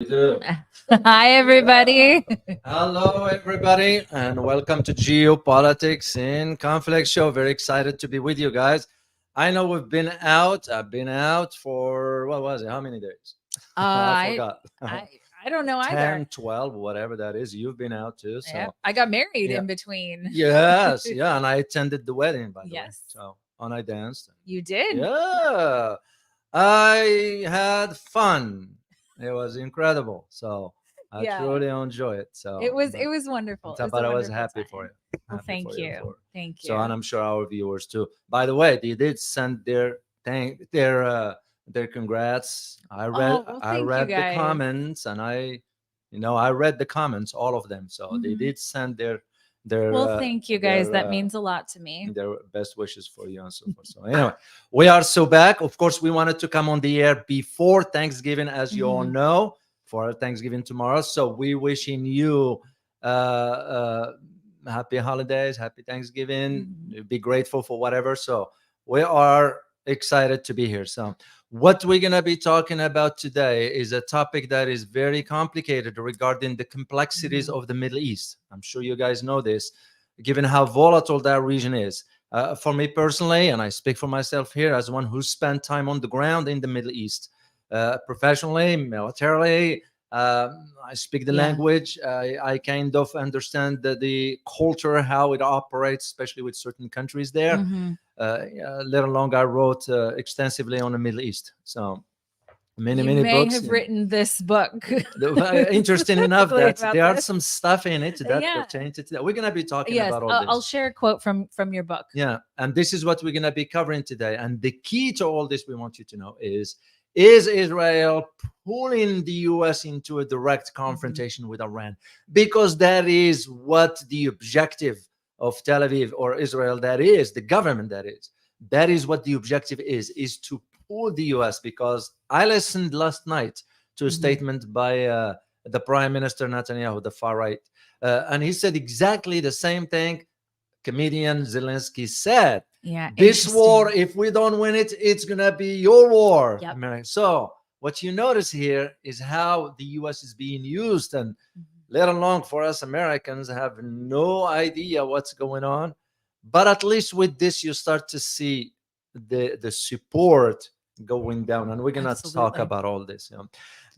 Do. Hi, everybody. Hello, everybody, and welcome to Geopolitics in Conflict Show. Very excited to be with you guys. I know we've been out. I've been out for, what was it? How many days? I I, forgot. I don't know either. 10, 12, whatever that is. You've been out too. So, Yeah, I got married yeah. in between. Yes, yeah. And I attended the wedding, by the way. Yes. So, and I danced. You did. Yeah. I had fun. It was incredible. So, I Yeah. truly enjoy it. So It was wonderful. It was but a I was wonderful happy time. for you. Well, Happy thank for you. Thank you. So, and I'm sure our viewers too. By the way, they did send their congrats. I read well, I thank you, read the guys. comments, and I read the comments, all of them. So they Mhm. did send their Well, thank you, guys. their, That means a lot to me. their best wishes for you and so forth. So anyway, we are so back. Of course, we wanted to come on the air before Thanksgiving, as you all Mhm. know, for our Thanksgiving tomorrow. So we wishing you happy holidays, happy Thanksgiving. Be grateful for whatever. So we are excited to be here. So what we're going to be talking about today is a topic that is very complicated regarding the complexities of the Middle East. I'm sure you guys know this, given how volatile that region is. For me personally, and I speak for myself here as one who spent time on the ground in the Middle East, professionally, militarily, I speak the Yeah. language. I kind of understand the culture, how it operates, especially with certain countries there. Mhm. Let alone I wrote extensively on the Middle East. So many You may books. have written this book. Interesting enough Specifically that about there are this. some stuff in it that Yeah. pertain to that. We're going to be talking Yes, about all this. I'll share a quote from your book. Yeah, and this is what we're going to be covering today. And the key to all this, we want you to know, is Israel pulling the US into a direct confrontation with Iran? Because that is what the objective of Tel Aviv or Israel, that is the government, that is what the objective is to pull the US. Because I listened last night to a statement by the Prime Minister Netanyahu, the far right, and he said exactly the same thing comedian Zelensky said. Yeah, This war, if we don't win it, it's gonna be your war. Yep. America. So what you notice here is how the US is being used, and let alone for us Americans have no idea what's going on. But at least with this, you start to see the support going down, and we're gonna talk Absolutely. about all this.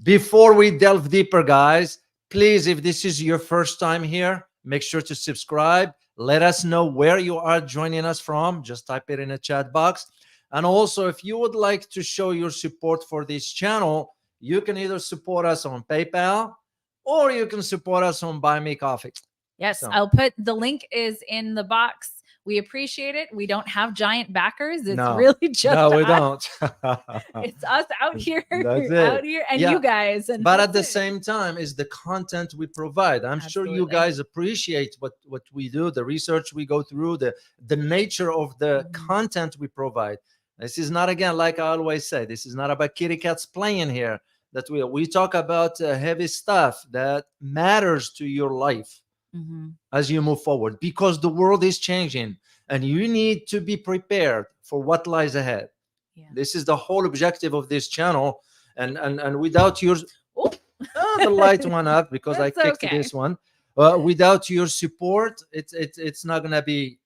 Before we delve deeper, guys, please, if this is your first time here, make sure to subscribe. Let us know where you are joining us from. Just type it in a chat box. And also, if you would like to show your support for this channel, you can either support us on PayPal or you can support us on Buy Me Coffee. Yes, So- I'll put the link is in the box. We appreciate it. We don't have giant backers. It's No. really just No, we us. don't. It's us out here, That's it. out here, and Yeah. you guys. And But at the that's it. same time is the content we provide. I'm sure you Absolutely. guys appreciate what we do, the research we go through, the nature of the content we provide. This is not, again, like I always say, this is not about kitty cats playing here. That we talk about heavy stuff that matters to your life as you move forward, because the world is changing and you need to be prepared for what lies ahead. Yeah. This is the whole objective of this channel. And without your the light went up because I That's kicked okay. this one. Without your support, it's not gonna be.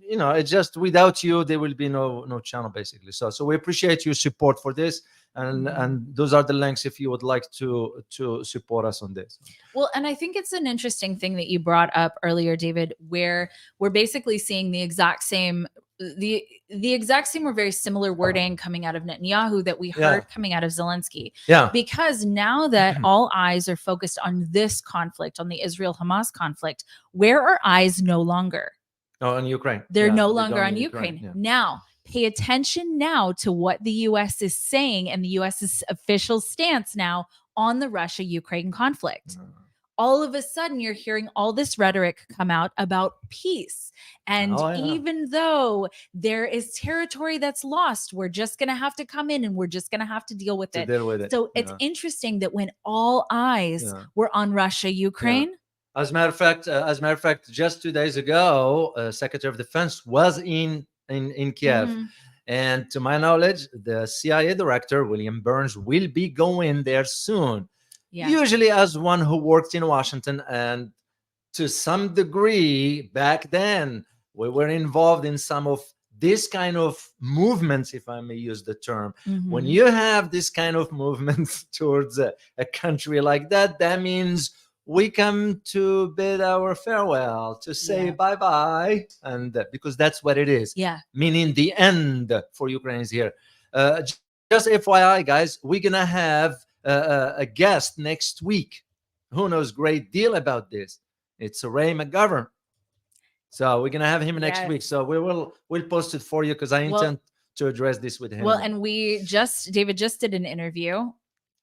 It's just without you, there will be no channel basically. So we appreciate your support for this, and those are the links if you would like to support us on this. Well, and I think it's an interesting thing that you brought up earlier, David, where we're basically seeing the exact same or very similar wording coming out of Netanyahu that we heard coming out of Zelensky. Yeah. Because now that all eyes are focused on this conflict, on the Israel-Hamas conflict, where are eyes no longer? Oh, on Ukraine. They're Yeah, no they're longer going on to Ukraine. Yeah. Now, pay attention now to what the U.S. is saying and the U.S.'s official stance now on the Russia-Ukraine conflict. All of a sudden, you're hearing all this rhetoric come out about peace. And even though there is territory that's lost, we're just going to have to come in and we're just going to have to deal with it. So it's interesting that when all eyes were on Russia, Ukraine. As a matter of fact, just 2 days ago, Secretary of Defense was in Kiev. And to my knowledge, the CIA director, William Burns, will be going there soon. Yeah. usually as one who worked in Washington, and to some degree back then we were involved in some of this kind of movements, if I may use the term. When Mhm. you have this kind of movement towards a country like that, that means we come to bid our farewell, to say Yeah. bye-bye, and because that's what it is, Yeah. meaning the end for Ukrainians here. Just FYI, guys, we're gonna have a guest next week who knows great deal about this. It's Ray McGovern. So we're gonna have him next Yes. week. So we'll post it for you because I Well- intend to address this with him. Well, and David just did an interview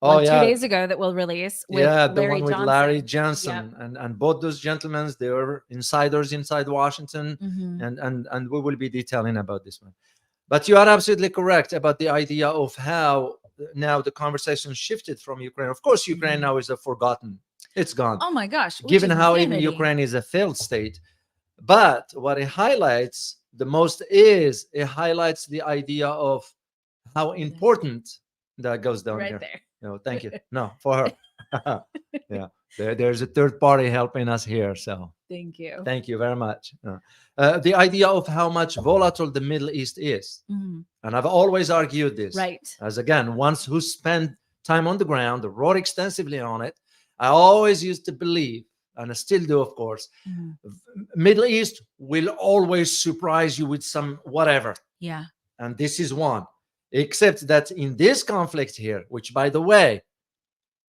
oh like 2 yeah, days ago that we'll release with yeah, the Larry one with Johnson. Larry Johnson, and both those gentlemen, they were insiders inside Washington, Mhm. and we will be detailing about this one. But you are absolutely correct about the idea of how now the conversation shifted from Ukraine. Of course, Ukraine Mhm. now is a forgotten. It's gone. Oh my gosh. which Given is how even vanity. Ukraine is a failed state. But what it highlights the most is it highlights the idea of how important that goes down right here. there. No, thank you. No, for her. Yeah, there's a third party helping us here. So Thank you. thank you very much. The idea of how much volatile the Middle East is. Mhm. And I've always argued this. Right. As again, once who spent time on the ground, wrote extensively on it, I always used to believe, and I still do, of course, Mhm. Middle East will always surprise you with some whatever. Yeah. And this is one. Except that in this conflict here, which by the way,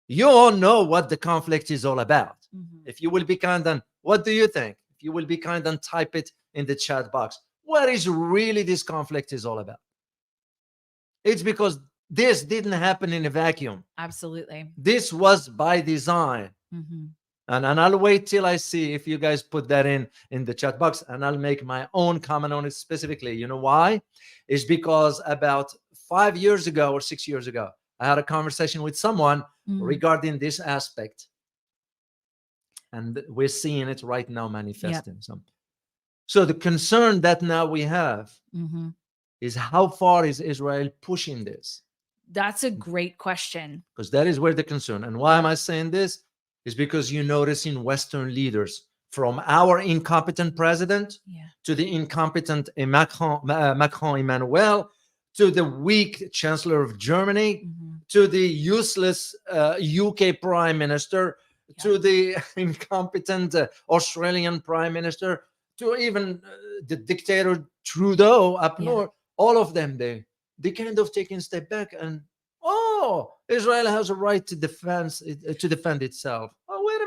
you all know what the conflict is all about. Mhm. If you will be kind and what do you think? If you will be kind and type it in the chat box. What is really this conflict is all about? It's because this didn't happen in a vacuum. Absolutely. This was by design. Mhm. And I'll wait till I see if you guys put that in the chat box, and I'll make my own comment on it specifically. You know why? It's because about 5 years ago or 6 years ago, I had a conversation with someone Mhm. regarding this aspect. And we're seeing it right now manifesting. So the concern that now we have Mhm. is how far is Israel pushing this? That's a great question. Because that is where the concern. And why am I saying this? Is because you notice in Western leaders, from our incompetent president Yeah. to the incompetent Macron Emmanuel, to the weak Chancellor of Germany, Mhm. to the useless UK Prime Minister, to the incompetent Australian Prime Minister, to even the dictator Trudeau up north. All of them, they kind of taking a step back and, oh, Israel has a right to defend itself. Oh, wait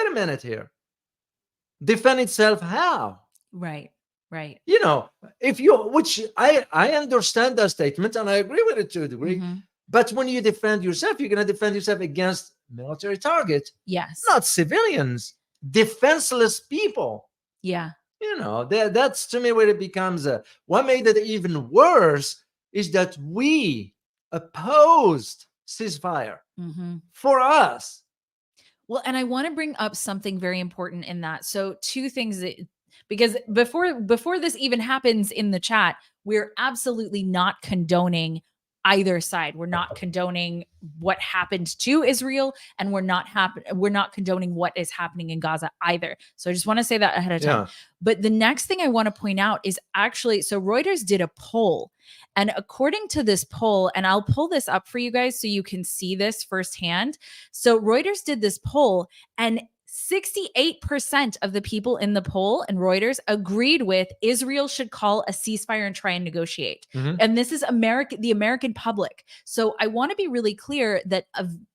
a minute here. Defend itself how? Right. Right. You know, if you, which I understand that statement and I agree with it to a degree. Mhm. But when you defend yourself, you're going to defend yourself against military targets, Yes. not civilians, defenseless people. Yeah. You know, that's to me where it becomes what made it even worse is that we opposed ceasefire. Mhm. For us. Well, and I want to bring up something very important in that. So, two things that, because before this even happens in the chat, we're absolutely not condoning either side. We're not condoning what happened to Israel, and we're not condoning what is happening in Gaza either. So I just want to say that ahead of time. Yeah. But the next thing I want to point out is actually, so Reuters did a poll, and according to this poll, and I'll pull this up for you guys so you can see this firsthand. So Reuters did this poll, and 68% of the people in the poll and Reuters agreed with Israel should call a ceasefire and try and negotiate. Mhm. And this is the American public. So I want to be really clear that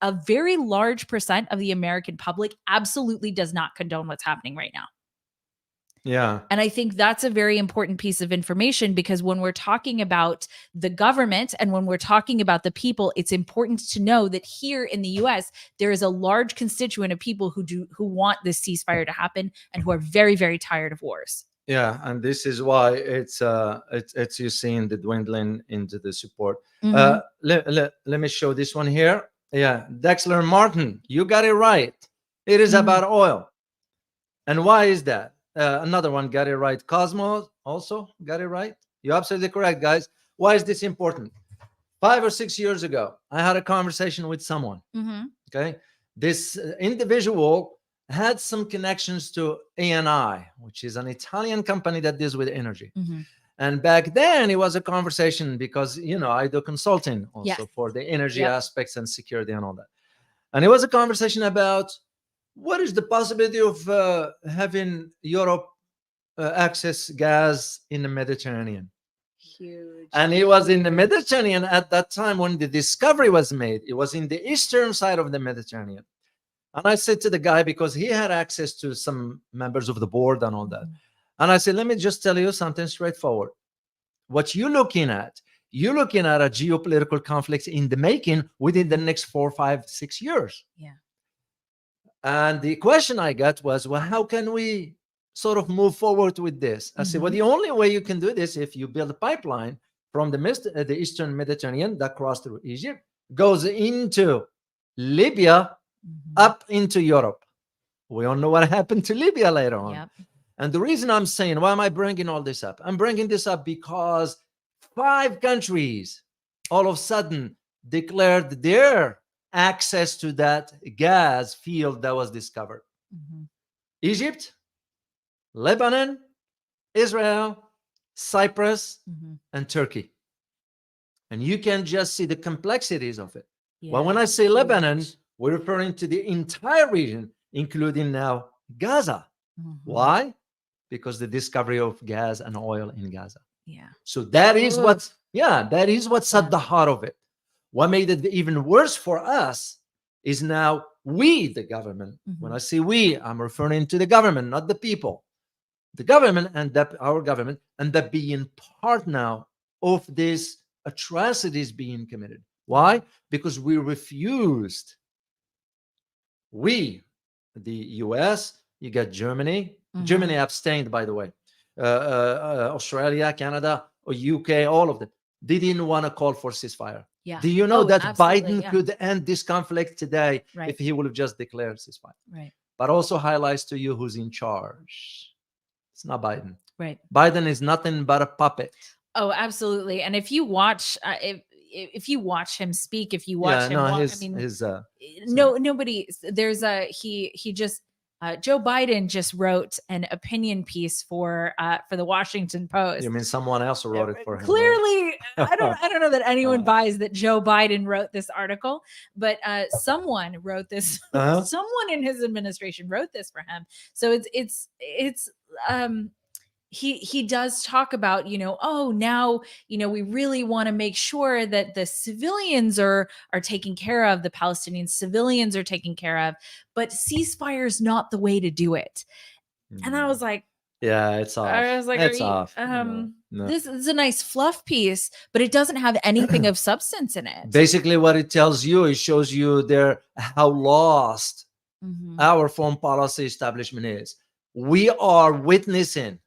a very large percent of the American public absolutely does not condone what's happening right now. Yeah. And I think that's a very important piece of information, because when we're talking about the government and when we're talking about the people, it's important to know that here in the US, there is a large constituent of people who want this ceasefire to happen and who are very, very tired of wars. Yeah, and this is why it's you seeing the dwindling into the support. Mhm. Let me show this one here. Yeah, Dexler Martin, you got it right. It is Mhm. about oil. And why is that? Another one got it right. Cosmos also got it right. You're absolutely correct, guys. Why is this important? 5 or 6 years ago, I had a conversation with someone. Mm-hmm. Okay. This individual had some connections to ANI, which is an Italian company that deals with energy. Mm-hmm. And back then it was a conversation because, I do consulting also Yes. for the energy Yep. aspects and security and all that. And it was a conversation about what is the possibility of having Europe access gas in the Mediterranean. Huge. And it was in the Mediterranean at that time when the discovery was made. It was in the eastern side of the Mediterranean. And I said to the guy, because he had access to some members of the board and all that. And I said, let me just tell you something straightforward. What you're looking at a geopolitical conflict in the making within the next 4, 5, 6 years. Yeah. And the question I got was, well, how can we sort of move forward with this? I said, well, the only way you can do this if you build a pipeline from the Eastern Mediterranean that crosses through Egypt, goes into Libya, up into Europe. We all know what happened to Libya later on. Yep. And the reason I'm saying, why am I bringing all this up? I'm bringing this up because 5 countries all of a sudden declared their access to that gas field that was discovered. Egypt, Lebanon, Israel, Cyprus, and Turkey. And you can just see the complexities of it. Yeah. Well, when I say Lebanon, we're referring to the entire region, including now Gaza. Why? Because the discovery of gas and oil in Gaza. Yeah. So that is what's at the heart of it. What made it even worse for us is now we, the government. When I say we, I'm referring to the government, not the people. The government and our government end up being part now of these atrocities being committed. Why? Because we refused. We, the US, you got Germany. Germany abstained, by the way. Australia, Canada, or UK, all of them. They didn't want to call for ceasefire. Yeah. Do you know that Biden could end this conflict today if he would have just declared ceasefire? Right. But also highlights to you who's in charge. It's not Biden. Right. Biden is nothing but a puppet. Oh, absolutely. And if you watch, if you watch him speak, if you watch nobody. There's Joe Biden just wrote an opinion piece for the Washington Post. You mean someone else wrote it for him? Clearly, right? I don't know that anyone buys that Joe Biden wrote this article, but someone wrote this. Someone in his administration wrote this for him. So he does talk about, now, we really want to make sure that the civilians are taken care of, the Palestinian civilians are taken care of, but ceasefire is not the way to do it. And I was like, yeah, it's off. I was like, it's off. No. This is a nice fluff piece, but it doesn't have anything of substance in it. Basically, what it tells you, it shows you how lost our foreign policy establishment is. We are witnessing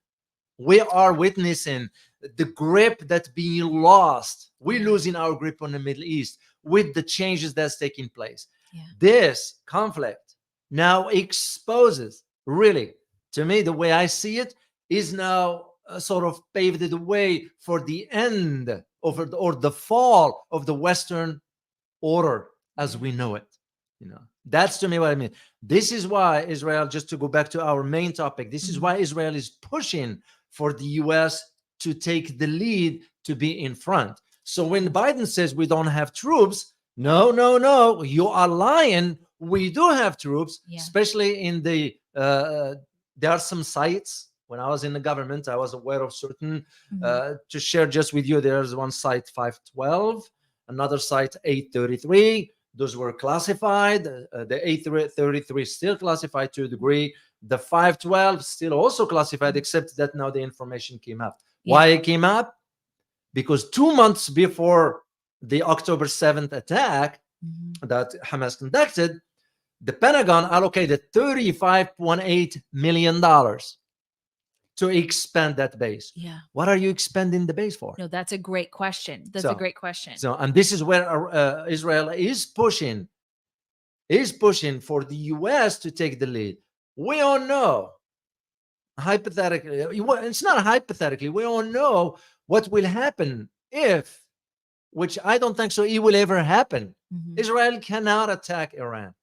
the grip that's being lost. We're losing our grip on the Middle East with the changes that's taking place. Yeah. This conflict now exposes, really, to me, the way I see it, is now sort of paved the way for the end or the fall of the Western order as we know it. That's to me what I mean. This is why Israel, just to go back to our main topic, this is why Israel is pushing for the US to take the lead, to be in front. So when Biden says we don't have troops, no, you are lying. We do have troops, especially in there are some sites. When I was in the government, I was aware of certain, to share just with you, there's one site 512, another site 833. Those were classified. The 833 is still classified to a degree. The 512 still also classified, except that now the information came up. Yeah. Why it came up? Because 2 months before the October 7th attack that Hamas conducted, the Pentagon allocated $35.8 million to expand that base. Yeah. What are you expanding the base for? No, that's a great question. A great question. So, and this is where Israel is pushing for the US to take the lead. We all know, hypothetically, it's not hypothetically, we all know what will happen if which I don't think so it will ever happen. Israel cannot attack Iran.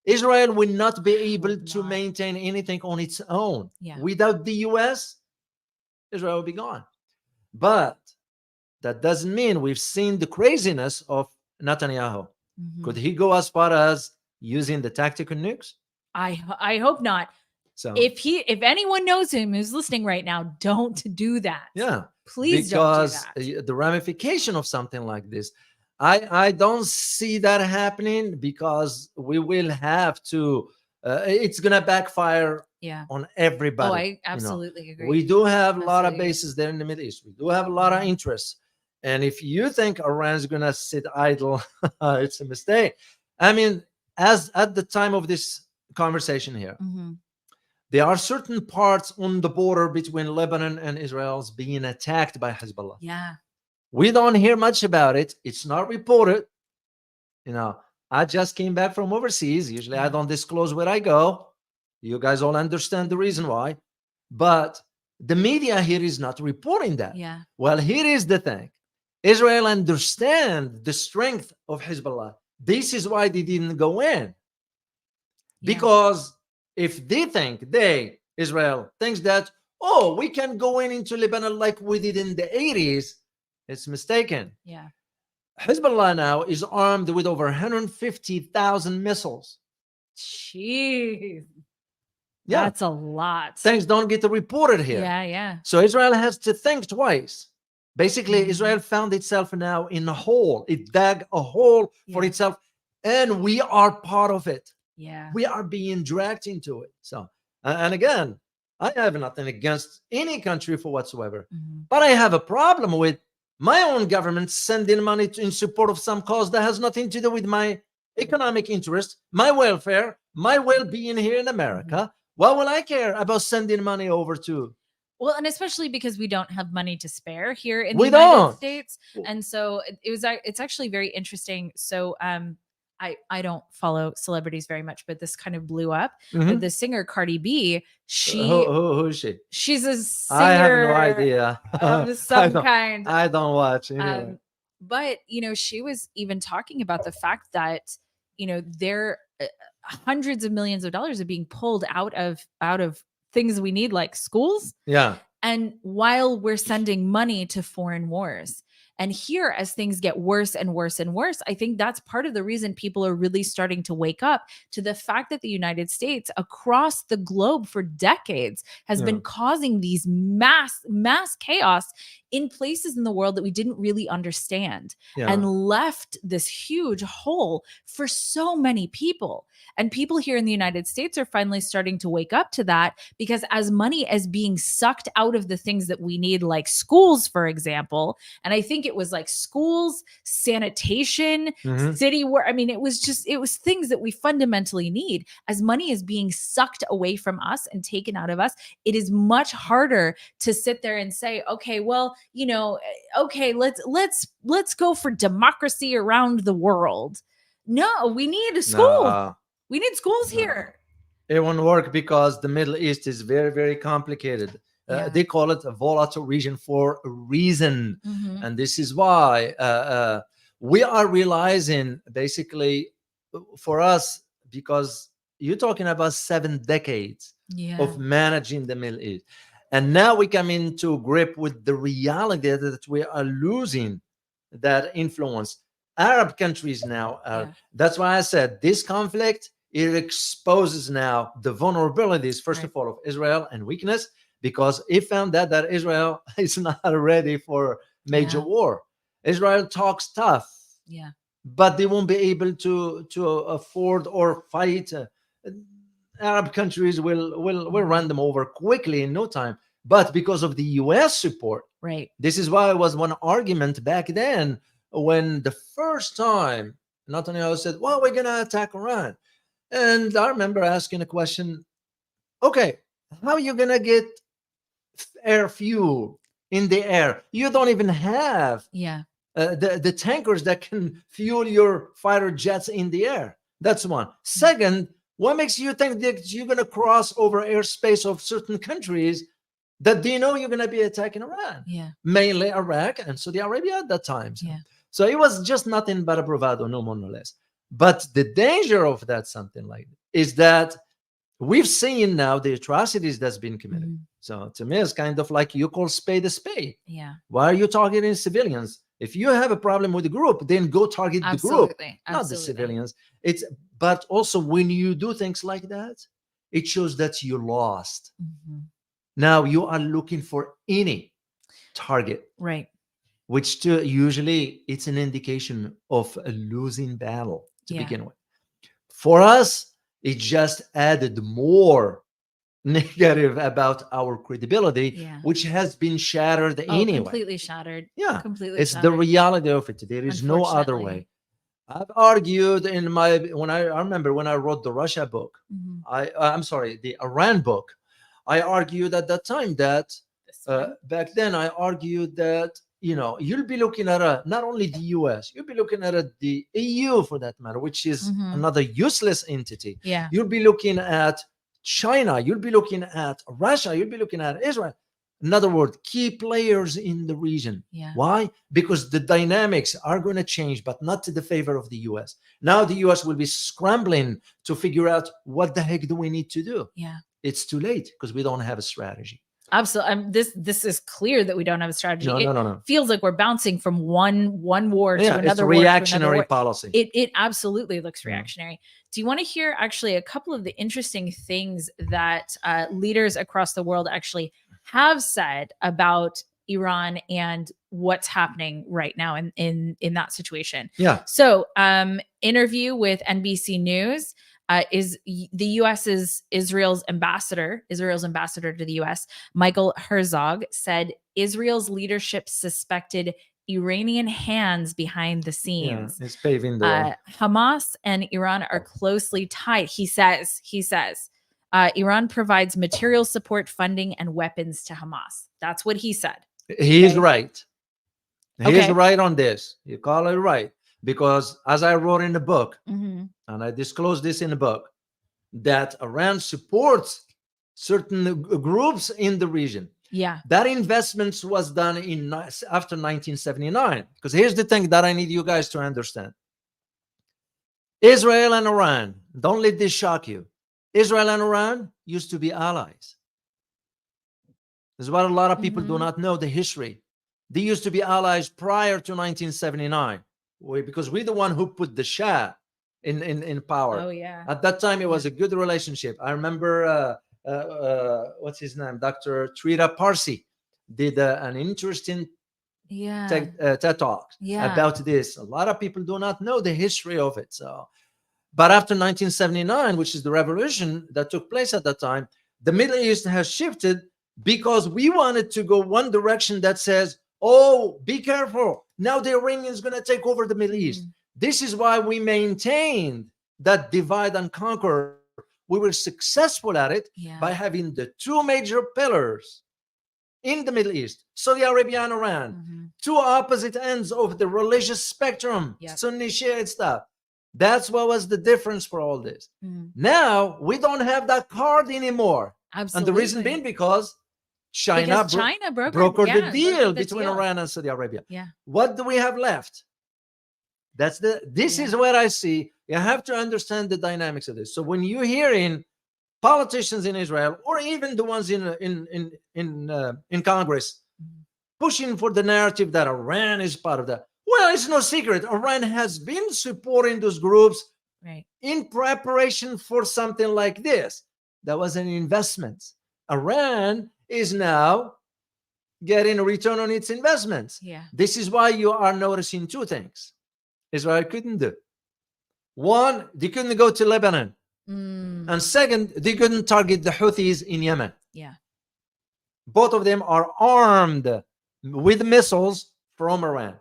Israel will not be able to maintain anything on its own. Without the US, Israel will be gone. But that doesn't mean we've seen the craziness of Netanyahu. Could he go as far as using the tactical nukes? I hope not. So if anyone knows him who's listening right now, don't do that. Yeah. Please don't do that. Because the ramification of something like this, I don't see that happening, because we will have to, it's going to backfire on everybody. Oh, I absolutely agree. We do have a lot of bases there in the Middle East. We do have a lot of interests. And if you think Iran is going to sit idle, it's a mistake. I mean, as at the time of this conversation here, there are certain parts on the border between Lebanon and Israel being attacked by Hezbollah. Yeah. We don't hear much about it. It's not reported. I just came back from overseas. Usually I don't disclose where I go. You guys all understand the reason why. But the media here is not reporting that. Yeah. Well, here is the thing. Israel understands the strength of Hezbollah. This is why they didn't go in. Because if they think, Israel thinks that, oh, we can go into Lebanon like we did in the 80s, it's mistaken. Yeah. Hezbollah now is armed with over 150,000 missiles. Jeez. Yeah. That's a lot. Things don't get reported here. Yeah. So Israel has to think twice. Basically, Israel found itself now in a hole. It dug a hole for itself, and we are part of it. Yeah. We are being dragged into it. So, and again, I have nothing against any country for whatsoever, but I have a problem with my own government sending money in support of some cause that has nothing to do with my economic interest, my welfare, my well-being here in America. Why will I care about sending money over to? Well, and especially because we don't have money to spare here in the United States. And so it's actually very interesting. So I don't follow celebrities very much, but this kind of blew up. The singer Cardi B, who is she? She's a singer. I have no idea. Of some kind. I don't watch anyway. But she was even talking about the fact that there hundreds of millions of dollars are being pulled out of things we need, like schools. Yeah. And while we're sending money to foreign wars. And here, as things get worse and worse and worse, I think that's part of the reason people are really starting to wake up to the fact that the United States across the globe for decades has been causing these mass chaos in places in the world that we didn't really understand and left this huge hole for so many people. And people here in the United States are finally starting to wake up to that, because as money is being sucked out of the things that we need, like schools, for example, and I think it was like schools, sanitation, city work. I mean, it was things that we fundamentally need. As money is being sucked away from us and taken out of us, it is much harder to sit there and say, okay, well, okay, let's go for democracy around the world. No, we need a school. We need schools here. It won't work because the Middle East is very, very complicated. They call it a volatile region for a reason. And this is why we are realizing, basically, for us, because you're talking about 7 decades of managing the Middle East. And now we come into grip with the reality that we are losing that influence. Arab countries now, that's why I said this conflict, it exposes now the vulnerabilities, first of all, of Israel and weakness, because it found that Israel is not ready for major war. Israel talks tough, but they won't be able to afford or fight. Arab countries will run them over quickly in no time. But because of the U.S. support, this is why it was one argument back then when the first time Netanyahu said, well, we're going to attack Iran. And I remember asking a question, okay, how are you going to get air fuel in the air? You don't even have the tankers that can fuel your fighter jets in the air. That's one. Second, what makes you think that you're going to cross over airspace of certain countries that they know you're going to be attacking Iran? Mainly Iraq and Saudi Arabia at that time. So it was just nothing but a bravado, no more, no less. But the danger of that, something like that, is that we've seen now the atrocities that's been committed. Mhm. So to me, it's kind of like you call spade a spade. Yeah. Why are you targeting civilians? If you have a problem with the group, then go target the group, Absolutely. not the Absolutely. civilians. But also when you do things like that, it shows that you lost. Mhm. Now you are looking for any target, Right. which usually it's an indication of a losing battle to Yeah. begin with. For us, it just added more negative about our credibility, Yeah. which has been shattered Oh, anyway. completely shattered. Yeah, Completely it's the shattered. reality of it. There is no other Unfortunately. way. I've argued in I remember when I wrote the Russia book. Mhm. I'm sorry, the Iran book. I argued at that time that This one. back then I argued that you'll be looking at not only the US, you'll be looking at the EU for that matter, which is Mhm. another useless entity. Yeah. You'll be looking at China, you'll be looking at Russia, you'll be looking at Israel. In other words, key players in the region. Yeah. Why? Because the dynamics are going to change, but not to the favor of the US. Now the US will be scrambling to figure out what the heck do we need to do. Yeah. It's too late because we don't have a strategy. Absolutely. This is clear that we don't have a strategy. No. Feels like we're bouncing from one war Yeah, to it's another war reactionary policy. It absolutely looks Yeah. reactionary. Do you want to hear actually a couple of the interesting things that leaders across the world actually have said about Iran and what's happening right now in that situation? Yeah. So, interview with NBC News. Is the U.S.'s Israel's ambassador to the U.S., Michael Herzog, said Israel's leadership suspected Iranian hands behind the scenes. Yeah, it's paving the way. Hamas and Iran are closely tied. He says Iran provides material support, funding, and weapons to Hamas. That's what he said. He's Okay. right. He's Okay. right on this. You call it right. Because as I wrote in the book, Mhm. and I disclosed this in the book, that Iran supports certain groups in the region. Yeah. That investments was done after 1979. Because here's the thing that I need you guys to understand. Israel and Iran, don't let this shock you. Israel and Iran used to be allies. This is what a lot of people do Mhm. not know, the history. They used to be allies prior to 1979 because we're the one who put the Shah in power. Oh yeah. At that time, it was a good relationship. I remember, what's his name? Dr. Trita Parsi did an interesting Yeah. TED Talk Yeah. about this. A lot of people do not know the history of it. But after 1979, which is the revolution that took place at that time, the Middle East has shifted because we wanted to go one direction that says, oh, be careful. Now the Iranians going to take over the Middle East. This is why we maintained that divide and conquer. We were successful at it by having the two major pillars in the Middle East, Saudi Arabia and Iran, two opposite ends of the religious spectrum, Sunni Shiite stuff. That's what was the difference for all this. Now we don't have that card anymore. Absolutely. And the reason being because China brokered the deal between Iran and Saudi Arabia. Yeah. What do we have left? This is what I see. You have to understand the dynamics of this. So when you're hearing politicians in Israel, or even the ones in Congress, pushing for the narrative that Iran is part of that, well, it's no secret. Iran has been supporting those groups in preparation for something like this. That was an investment. Iran is now getting a return on its investments. This is why you are noticing two things Israel couldn't do. One, they couldn't go to Lebanon. And second, they couldn't target the Houthis in Yemen. Yeah. Both of them are armed with missiles from Iran.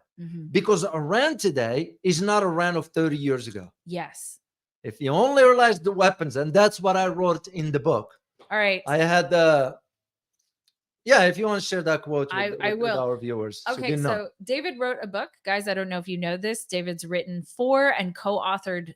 Because Iran today is not Iran of 30 years ago. Yes. If you only realize the weapons, and that's what I wrote in the book. All right. I had if you want to share that quote with our viewers. Okay, so David wrote a book. Guys, I don't know if you know this. David's written 4 and co-authored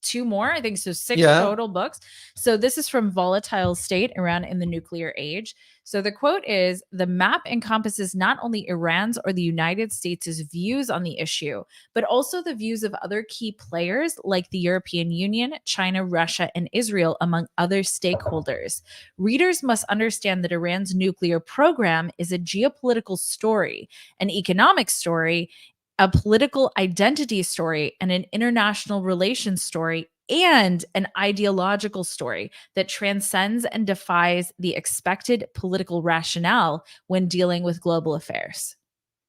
2 more, I think. So 6 Yeah. total books. So this is from Volatile State, Iran in the Nuclear Age. So the quote is, the map encompasses not only Iran's or the United States' views on the issue, but also the views of other key players like the European Union, China, Russia, and Israel, among other stakeholders. Readers must understand that Iran's nuclear program is a geopolitical story, an economic story, a political identity story, and an international relations story, and an ideological story that transcends and defies the expected political rationale when dealing with global affairs.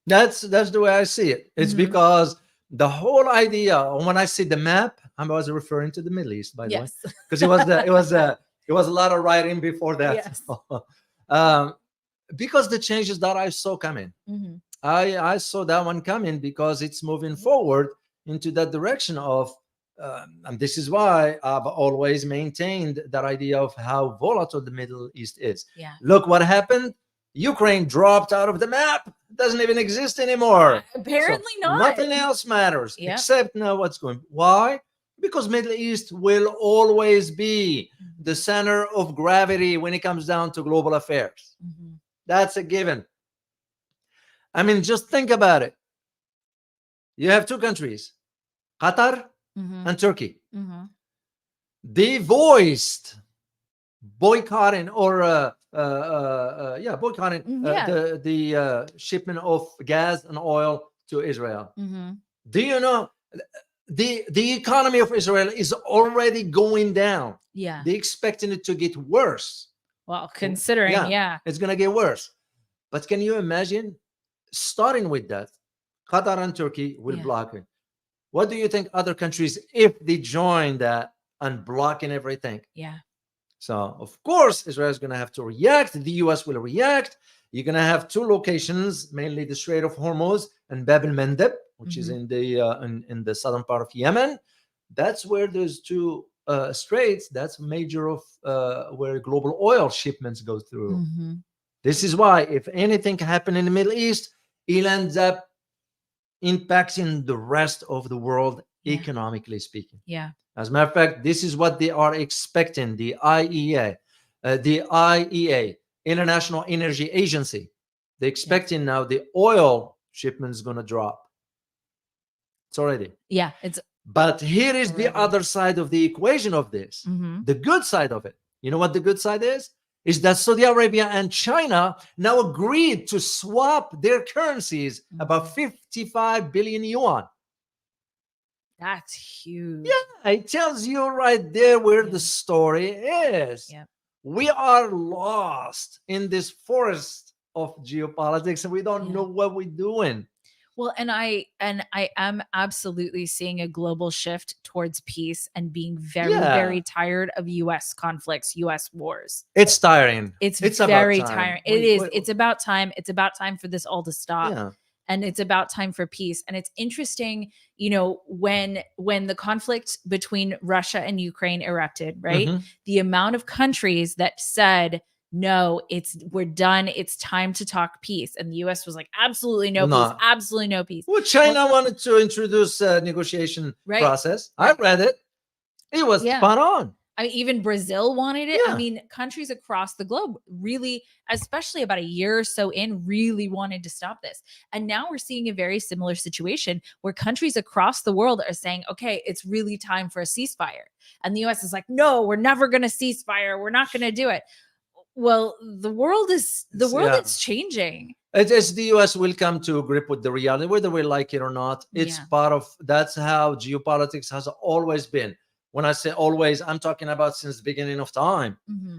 That's the way I see it. It's because the whole idea, when I see the map, I was referring to the Middle East, by the way, because it was a lot of writing before that. Yes. Because the changes that I saw coming, I saw that one coming because it's moving forward into that direction of, and this is why I've always maintained that idea of how volatile the Middle East is. Yeah. Look what happened. Ukraine dropped out of the map. It doesn't even exist anymore. Apparently not. Nothing else matters Yeah. except now what's going. Why? Because Middle East will always be the center of gravity when it comes down to global affairs. That's a given. I mean, just think about it. You have 2 countries, Qatar and Turkey. They voiced boycotting or boycotting the shipment of gas and oil to Israel. Do you know the economy of Israel is already going down? Yeah. They're expecting it to get worse. Well, considering, it's going to get worse. But can you imagine, starting with that, Qatar and Turkey will block it. What do you think other countries, if they join that and blocking everything? Yeah. So, of course, Israel is going to have to react. The U.S. will react. You're going to have 2 locations, mainly the Strait of Hormuz and Bab el-Mandeb, which is in the southern part of Yemen. That's where those 2 straits, that's major of where global oil shipments go through. This is why, if anything happen in the Middle East, it ends up impacting the rest of the world, economically speaking. Yeah. As a matter of fact, this is what they are expecting. The IEA, International Energy Agency, they're expecting now the oil shipment is going to drop. It's already. Yeah. But here is the other side of the equation of this. The good side of it. You know what the good side is? Is that Saudi Arabia and China now agreed to swap their currencies about 55 billion yuan. That's huge. Yeah, it tells you right there where the story is. Yeah. We are lost in this forest of geopolitics and we don't know what we're doing. Well, and I am absolutely seeing a global shift towards peace and being very, very tired of U.S. conflicts, U.S. wars. It's tiring. It's very tiring. It's about time. It's about time for this all to stop. Yeah. And it's about time for peace. And it's interesting, when the conflict between Russia and Ukraine erupted, right? The amount of countries that said, no, we're done. It's time to talk peace. And the U.S. was like, absolutely no peace. Absolutely no peace. Well, China wanted to introduce a negotiation process. I read it. It was spot on. I mean, even Brazil wanted it. I mean, countries across the globe really, especially about a year or so in, really wanted to stop this. And now we're seeing a very similar situation where countries across the world are saying, okay, it's really time for a ceasefire. And the U.S. is like, no, we're never going to ceasefire. We're not going to do it. Well, the world is changing. It's the U.S. will come to grip with the reality, whether we like it or not. It's part of, that's how geopolitics has always been. When I say always, I'm talking about since the beginning of time.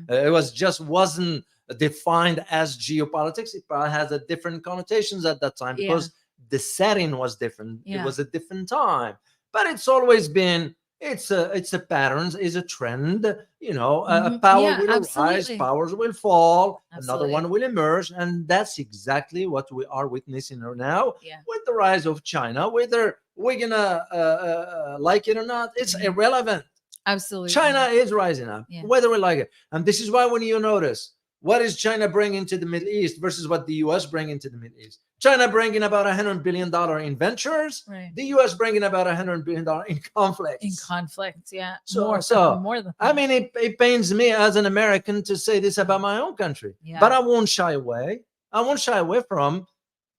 It wasn't defined as geopolitics. It probably has a different connotations at that time because the setting was different. It was a different time, but it's always been. It's a pattern, it's a trend. A power will arise, powers will fall, another one will emerge, and that's exactly what we are witnessing now with the rise of China. Whether we're gonna like it or not, it's irrelevant. Absolutely, China is rising up, whether we like it, and this is why when you notice what is China bringing to the Middle East versus what the U.S. bringing to the Middle East, China bringing about $100 billion in ventures. Right. The U.S. bringing about $100 billion in conflicts. In conflicts, yeah. So- more, so, more than I mean, it pains me as an American to say this about my own country, Yeah. but I won't shy away. I won't shy away from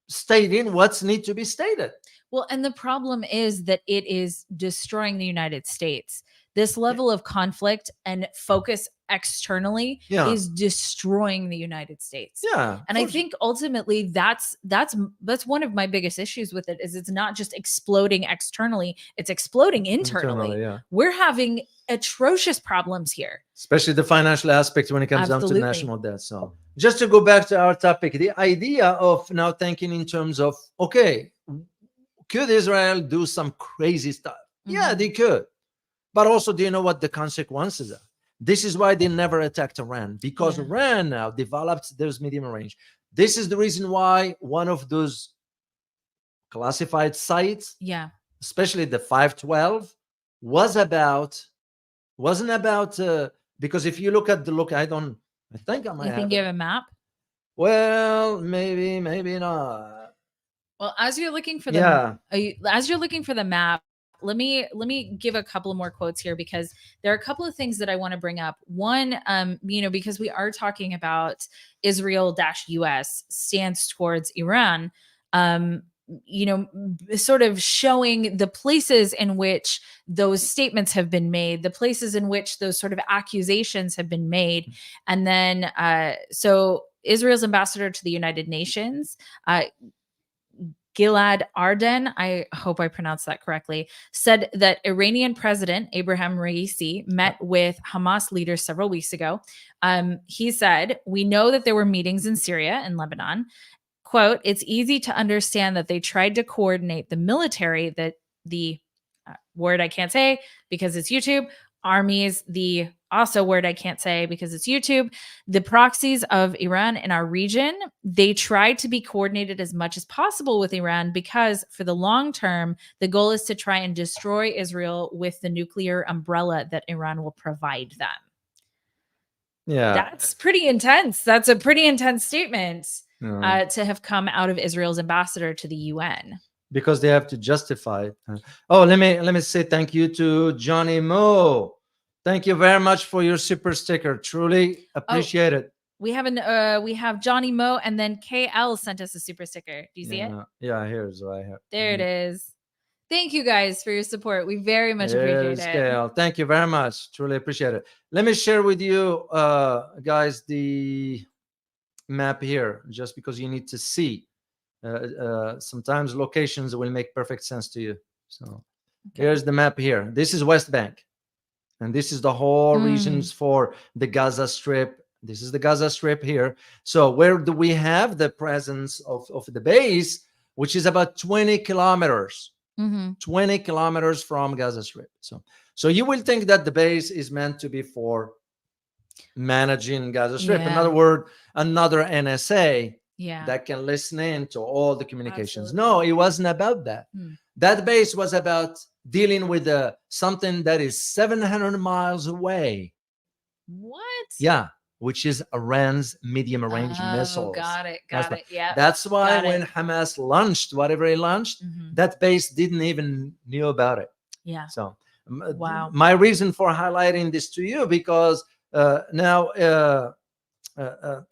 stating what's need to be stated. Well, and the problem is that it is destroying the United States. This level of conflict and focus externally Yeah. is destroying the United States. Yeah, And I think ultimately that's one of my biggest issues with it is it's not just exploding externally, it's exploding internally. yeah, We're having atrocious problems here. especially the financial aspect when it comes down Absolutely. to national debt. So, just to go back to our topic, the idea of now thinking in terms of, okay, could Israel do some crazy stuff? Yeah, Mhm. they could. But also, do you know what the consequences are? This is why they never attacked Iran, because Yeah. Iran now developed those medium range. This is the reason why one of those classified sites, Yeah. especially the 512, wasn't about because if you look at the look, I think I might You have think you it. have a map? Well, maybe not. Well, as you're looking for the map, let me give a couple of more quotes here because there are a couple of things that I want to bring up. One, because we are talking about Israel-US stance towards Iran, sort of showing the places in which those statements have been made, the places in which those sort of accusations have been made. And then, so Israel's ambassador to the United Nations, Gilad Arden, I hope I pronounced that correctly, said that Iranian President Abraham Raisi met with Hamas leaders several weeks ago. He said, "We know that there were meetings in Syria and Lebanon. Quote, it's easy to understand that they tried to coordinate the military, that the word I can't say because it's YouTube, armies, the also word I can't say because it's YouTube, the proxies of Iran in our region, they tried to be coordinated as much as possible with Iran because for the long term, the goal is to try and destroy Israel with the nuclear umbrella that Iran will provide them." Yeah, That's pretty intense. That's a pretty intense statement yeah. to have come out of Israel's ambassador to the UN. Because they have to justify it. Oh, let me say thank you to Johnny Mo. Thank you very much for your super sticker. Truly appreciate it. We have Johnny Mo, and then KL sent us a super sticker. Do you see it? Yeah, here's what I have. There it is. Thank you guys for your support. We very much appreciate it. KL. Thank you very much. Truly appreciate it. Let me share with you, guys, the map here, just because you need to see. Sometimes locations will make perfect sense to you. So here's the map here. This is West Bank. And this is the whole regions for the Gaza Strip. This is the Gaza Strip here. So where do we have the presence of the base, which is about 20 kilometers, 20 kilometers from Gaza Strip. So you will think that the base is meant to be for managing Gaza Strip. In other words, another NSA that can listen in to all the communications. Absolutely. No, it wasn't about that. That base was about dealing with something that is 700 miles away. What? Yeah, which is Iran's medium range missiles. Got it. Yeah. That's why when Hamas launched whatever it launched, that base didn't even knew about it. Yeah. So wow. My reason for highlighting this to you, because now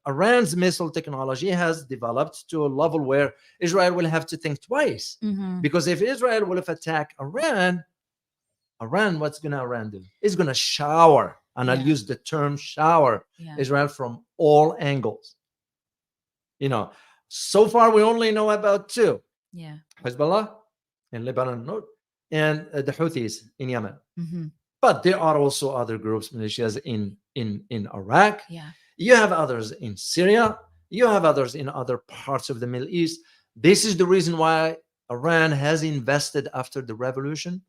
Iran's missile technology has developed to a level where Israel will have to think twice. Because if Israel will attack Iran, what's going to Iran do? It's going to shower, and I'll use the term shower, Israel from all angles. So far we only know about two. Yeah. Hezbollah in Lebanon, and the Houthis in Yemen. But there are also other groups, militias in Iraq. Yeah. You have others in Syria. You have others in other parts of the Middle East. This is the reason why Iran has invested after the revolution,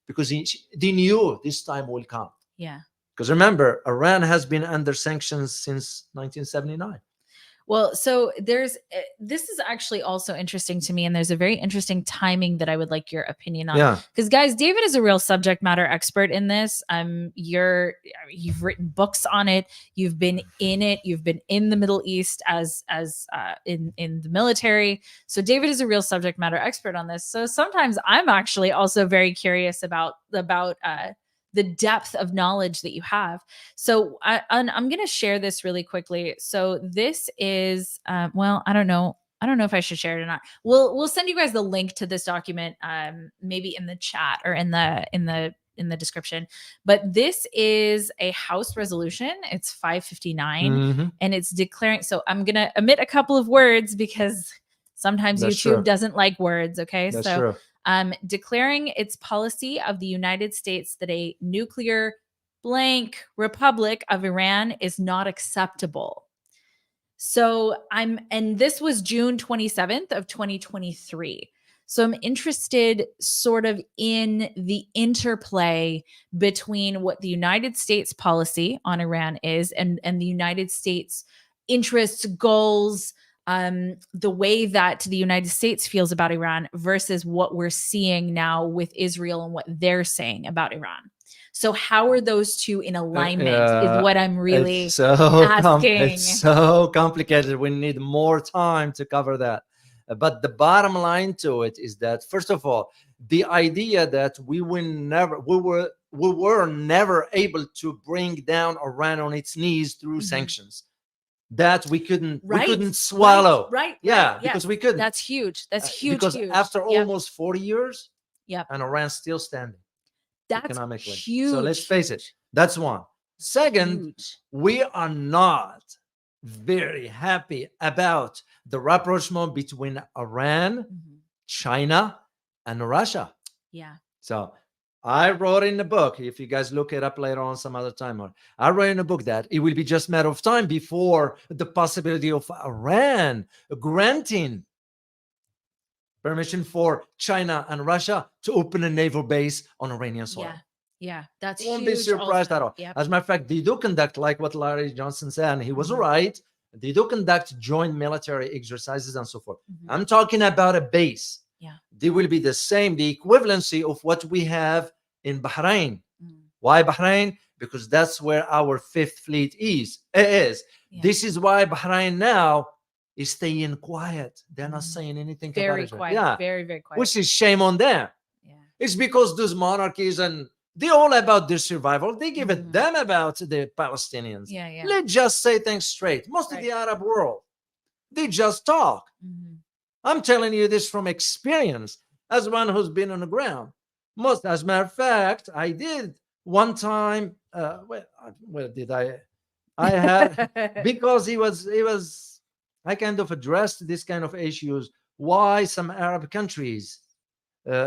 because they knew this time will come. Yeah. Because remember, Iran has been under sanctions since 1979. Well, so there's this is actually also interesting to me, and there's a very interesting timing that I would like your opinion on. Yeah. Because guys, David is a real subject matter expert in this. You've written books on it. You've been in it. You've been in the Middle East as in the military. So David is a real subject matter expert on this. So sometimes I'm actually also very curious about the depth of knowledge that you have. So I'm going to share this really quickly. So this is, well, I don't know if I should share it or not. We'll send you guys the link to this document, maybe in the chat or in the description. But this is a House resolution. It's 559, Mhm. and it's declaring. So I'm going to omit a couple of words because sometimes That's YouTube true. doesn't like words. Okay, That's so. true. Declaring its policy of the United States that a nuclear blank Republic of Iran is not acceptable. So and this was June 27th of 2023. So I'm interested sort of in the interplay between what the United States policy on Iran is and the United States interests, goals, the way that the United States feels about Iran versus what we're seeing now with Israel and what they're saying about Iran. So how are those two in alignment is what I'm really it's asking. It's so complicated. We need more time to cover that. But the bottom line to it is that, first of all, the idea that we were never able to bring down Iran on its knees through sanctions, that we couldn't swallow. Right. Because we couldn't. That's huge. That's huge. Because huge. after almost 40 years, Yep. and Iran's still standing. That's Economically. huge. So let's face it. That's one. Second, Huge. we are not very happy about the rapprochement between Iran, China, and Russia. Yeah. So I wrote in the book, if you guys look it up later on some other time, I wrote in the book that it will be just a matter of time before the possibility of Iran granting permission for China and Russia to open a naval base on Iranian soil. Yeah, that's Won't huge. be surprised at all. Yep. As a matter of fact, they do conduct, like what Larry Johnson said, and he was right. They do conduct joint military exercises and so forth. I'm talking about a base. Yeah. They will be the same, the equivalency of what we have in Bahrain. Why Bahrain? Because that's where our Fifth Fleet is. Yeah. This is why Bahrain now is staying quiet. They're not saying anything very about it. Quiet. Yeah. Very, very quiet. Which is shame on them. Yeah. It's because those monarchies and they're all about their survival. They give a damn about the Palestinians. Yeah. Let's just say things straight. Most of the Arab world, they just talk. I'm telling you this from experience as one who's been on the ground. As a matter of fact, I did one time. Where did I had because he was. I kind of addressed this kind of issues. Why some Arab countries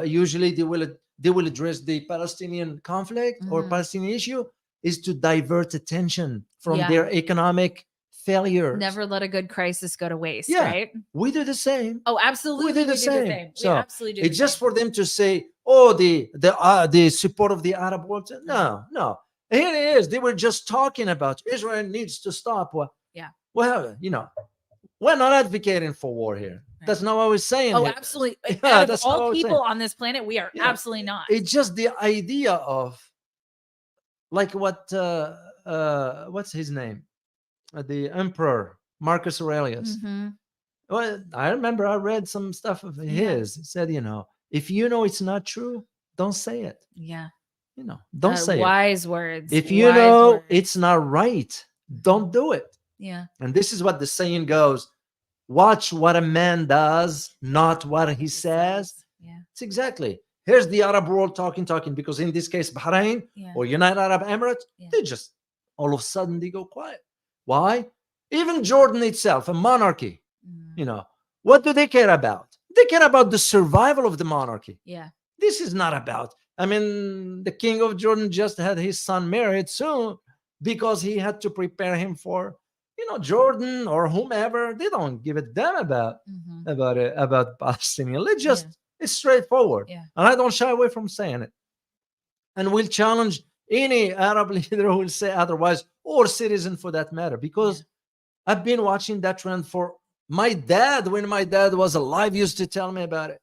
usually they will address the Palestinian conflict or Palestinian issue is to divert attention from their economic failure. Never let a good crisis go to waste, right? We do the same. Oh, absolutely. We do the same. So we absolutely do it's just for them to say, oh, the support of the Arab world. No. Here it is. They were just talking about Israel needs to stop. Well, we're not advocating for war here. Right. That's not what we're saying. Oh, here. absolutely. Out of all people on this planet, we are absolutely not. It's just the idea of, like, what's his name? The Emperor Marcus Aurelius. Well, I remember I read some stuff of his. It said, if you know it's not true, don't say it. Yeah. Don't say wise words. If you know it's not right, don't do it. Yeah. And this is what the saying goes: watch what a man does, not what he says. Yeah. It's exactly. Here's the Arab world talking, because in this case, Bahrain or United Arab Emirates, they just all of a sudden they go quiet. Why? Even Jordan itself, a monarchy, what do they care about? They care about the survival of the monarchy. Yeah. This is not about, the king of Jordan just had his son married soon because he had to prepare him for, Jordan or whomever. They don't give a damn about Palestinian. Let's just, it's straightforward. Yeah. And I don't shy away from saying it. And we'll challenge any Arab leader who will say otherwise, or citizen for that matter, because I've been watching that trend for my dad. When my dad was alive, used to tell me about it.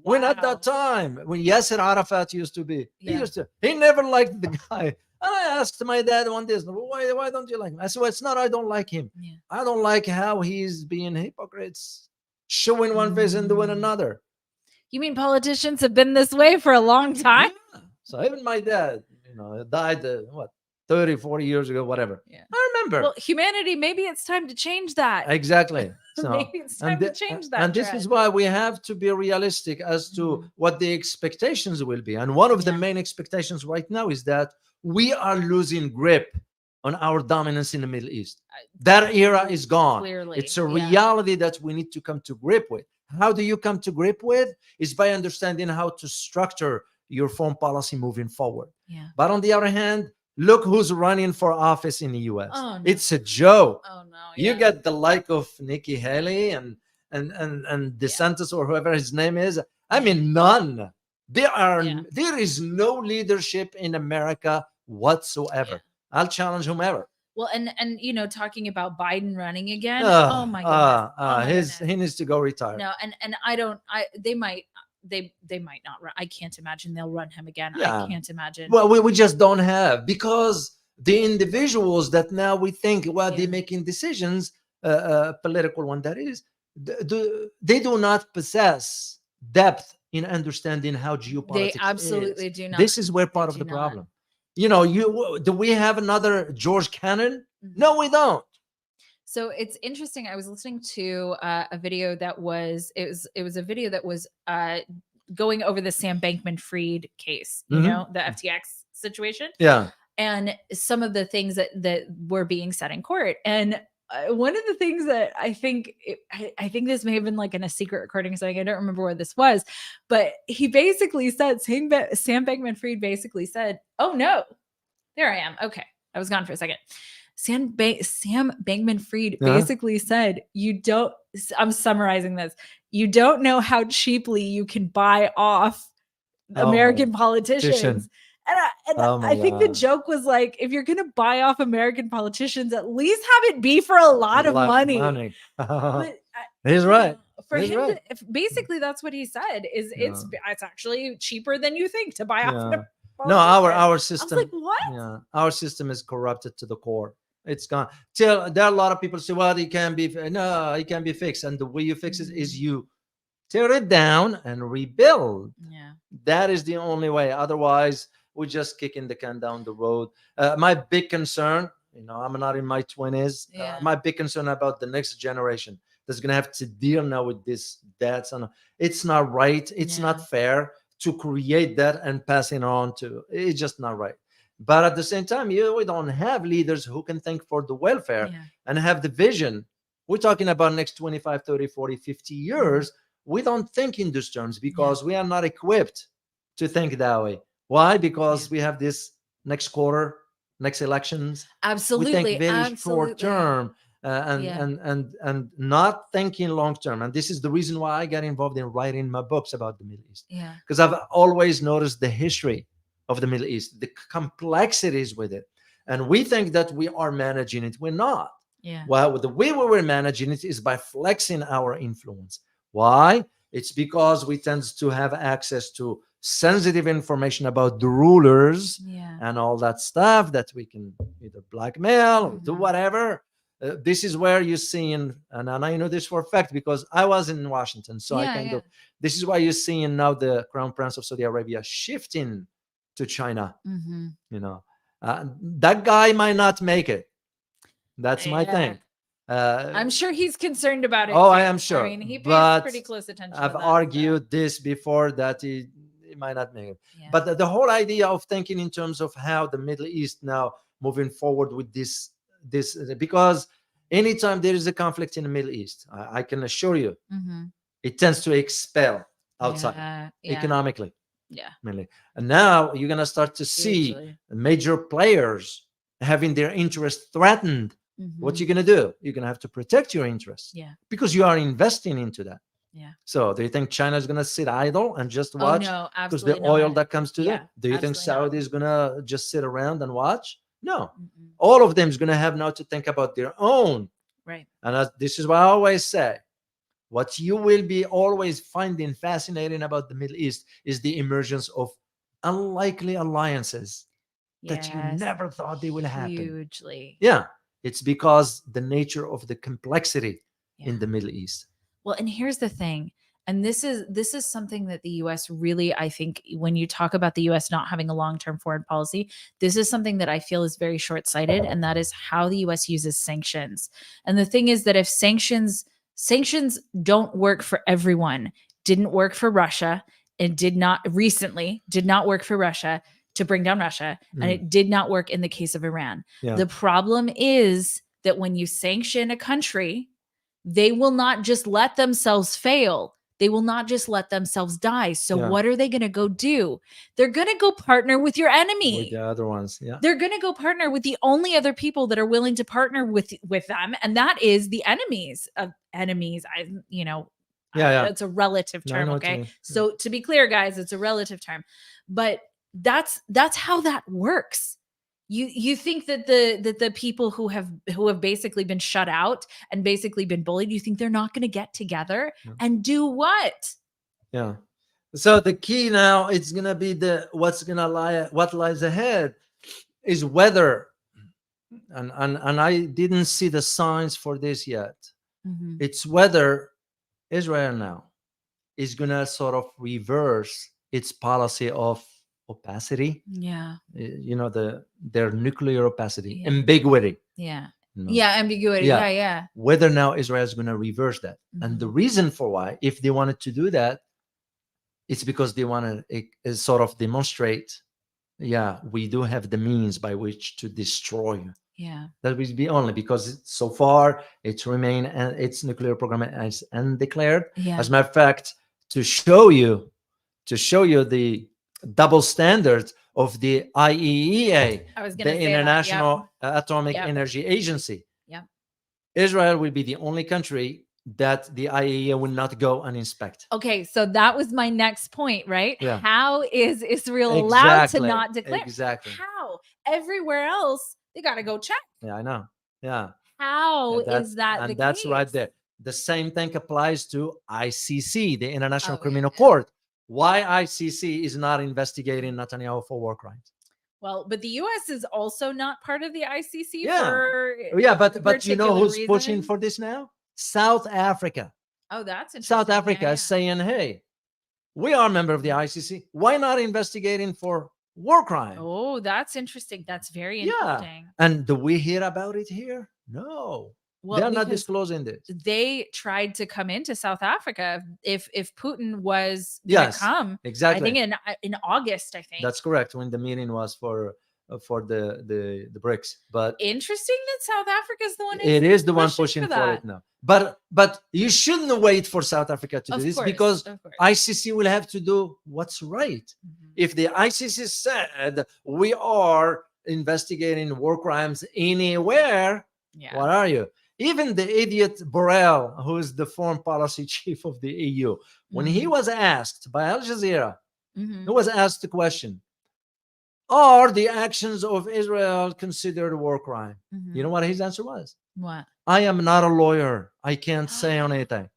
When at that time, when Yasser Arafat used to be, he never liked the guy. And I asked my dad one day, why don't you like him? I said, well, it's not I don't like him. I don't like how he's being hypocrites, showing one face and doing another. You mean politicians have been this way for a long time? Yeah. So even my dad, died 30, 40 years ago, whatever. I remember. Well, humanity, maybe it's time to change that. Exactly. So, maybe it's time to change that. And this is why we have to be realistic as to what the expectations will be. And one of the main expectations right now is that we are losing grip on our dominance in the Middle East. That era is gone. Clearly. It's a reality that we need to come to grip with. How do you come to grip with? Is by understanding how to structure your foreign policy moving forward. But on the other hand, look who's running for office in the U.S. Oh, no. It's a joke. Oh no! You get the like of Nikki Haley and DeSantis or whoever his name is. I mean, none. There is no leadership in America whatsoever. I'll challenge whomever. Well, and talking about Biden running again. Oh my goodness. He needs to go retire. No, and they might not run. I can't imagine they'll run him again. I can't imagine. Well, we just don't have, because the individuals that now we think, they're making decisions, political one that is, they do not possess depth in understanding how geopolitics They absolutely do not. This is where part of the problem. Do we have another George Cannon? No, we don't. So it's interesting. I was listening to a video that was a video that was going over the Sam Bankman-Fried case, the FTX situation. Yeah. And some of the things that were being said in court. And one of the things that I think this may have been like in a secret recording, so I don't remember where this was, but he basically said, Sam Bankman-Fried basically said, "Oh no, there I am. Okay, I was gone for a second." Sam Bankman-Fried basically said, I'm summarizing this, you don't know how cheaply you can buy off American politicians. And I think the joke was like, if you're going to buy off American politicians, at least have it be for a lot of money. But, he's right. For him, basically, that's what he said. It's actually cheaper than you think to buy off. No, our system. I was like, what? Yeah, our system is corrupted to the core. It's gone. There are a lot of people say, "Well, it can be fixed," and the way you fix it is you tear it down and rebuild. Yeah, that is the only way. Otherwise, we're just kicking the can down the road. My big concern, I'm not in my 20s. My big concern about the next generation that's going to have to deal now with this debt. It's not right. It's not fair to create that and pass it on to. It's just not right. But at the same time, we don't have leaders who can think for the welfare and have the vision. We're talking about next 25, 30, 40, 50 years. We don't think in those terms because we are not equipped to think that way. Why? Because we have this next quarter, next elections. Absolutely. We think very short term and not thinking long term. And this is the reason why I got involved in writing my books about the Middle East. Yeah. Because I've always noticed the history of the Middle East, the complexities with it. And we think that we are managing it. We're not. Yeah. Well, the way we were managing it is by flexing our influence. Why? It's because we tend to have access to sensitive information about the rulers and all that stuff that we can either blackmail or do whatever. This is where you're seeing, and I know this for a fact because I was in Washington, so I kind of, this is why you're seeing now the Crown Prince of Saudi Arabia shifting to China. That guy might not make it. That's my thing. I'm sure he's concerned about it. Oh, I am sure. I mean, he pays pretty close attention. I've argued this before that he might not make it. But the whole idea of thinking in terms of how the Middle East now moving forward with this, because anytime there is a conflict in the Middle East, I can assure you, it tends to expel outside economically. Yeah. Mainly. And now you're going to start to see major players having their interest threatened. What you're going to do? You're going to have to protect your interests. Yeah. Because you are investing into that. Yeah. So do you think China is going to sit idle and just watch? No, because the oil that comes to them? Do you think absolutely Saudi is going to just sit around and watch? No. All of them is going to have now to think about their own Right. And this is what I always say. What you will be always finding fascinating about the Middle East is the emergence of unlikely alliances that you Yes. never thought they would happen. Hugely. Yeah, it's because the nature of the complexity Yeah. in the Middle East. Well, and here's the thing. And this is something that the US really, I think, when you talk about the US not having a long-term foreign policy, this is something that I feel is very short-sighted, and that is how the US uses sanctions. And the thing is that if sanctions don't work for everyone, didn't work for Russia, and did not work for Russia to bring down Russia, and it did not work in the case of Iran. Yeah. The problem is that when you sanction a country, they will not just let themselves fail. They will not just let themselves die. So Yeah. what are they going to go do? They're going to go partner with your enemy. With the other ones, yeah. They're going to go partner with the only other people that are willing to partner with them, and that is the enemies of enemies. Yeah. It's a relative No, I term, know what you okay? mean. So to be clear, guys, it's a relative term. But that's how that works. You think that the people who have basically been shut out and basically been bullied, you think they're not going to get together and do what? Yeah. So the key now, it's gonna be what lies ahead is whether, and I didn't see the signs for this yet. Mhm. It's whether Israel now is gonna sort of reverse its policy of opacity. Yeah. Their nuclear opacity, Yeah. ambiguity. Yeah. you know. Yeah, ambiguity. Yeah. Yeah. Whether now Israel is going to reverse that. And the Mhm. reason for why, if they wanted to do that, it's because they want to sort of demonstrate, we do have the means by which to destroy you. Yeah. That will be only because so far it's remained its nuclear program as undeclared. Yeah. As a matter of fact, to show you the double standards of the IEEA, I was going to the say International Atomic Yep. Energy Agency. Yep. Israel will be the only country that the IAEA will not go and inspect. Okay, so that was my next point, right? Yeah. How is Israel allowed to Exactly. not declare? Exactly. How? Everywhere else, they got to go check. Yeah, I know. Yeah. How And is that the and that's case? right there. The same thing applies to ICC, the International Oh, Criminal yeah. Court. Why ICC is not investigating Netanyahu for war crimes? Well, but the U.S. is also not part of the ICC Yeah. for But you know particular who's pushing reasons? for this now? South Africa. Oh, that's interesting. South Africa Yeah, is saying, hey, we are a member of the ICC. Why not investigating for war crime? Oh, that's interesting. That's very Yeah. interesting. And do we hear about it here? No. Well, They're not because disclosing this. they tried to come into South Africa if Putin was going to Yes, come. exactly. I think in August, I think. That's correct, when the meeting was for the BRICS. But Interesting that South Africa is the one. it is the one pushing for it now. But you shouldn't wait for South Africa to do this, because ICC will have to do what's right. Mhm. If the ICC said we are investigating war crimes anywhere, Yeah. what are you? Even the idiot Borrell, who is the foreign policy chief of the EU, when he was asked by Al Jazeera, Mhm. he was asked the question, are the actions of Israel considered a war crime? Mhm. You know what his answer was? What? I am not a lawyer. I can't say on anything.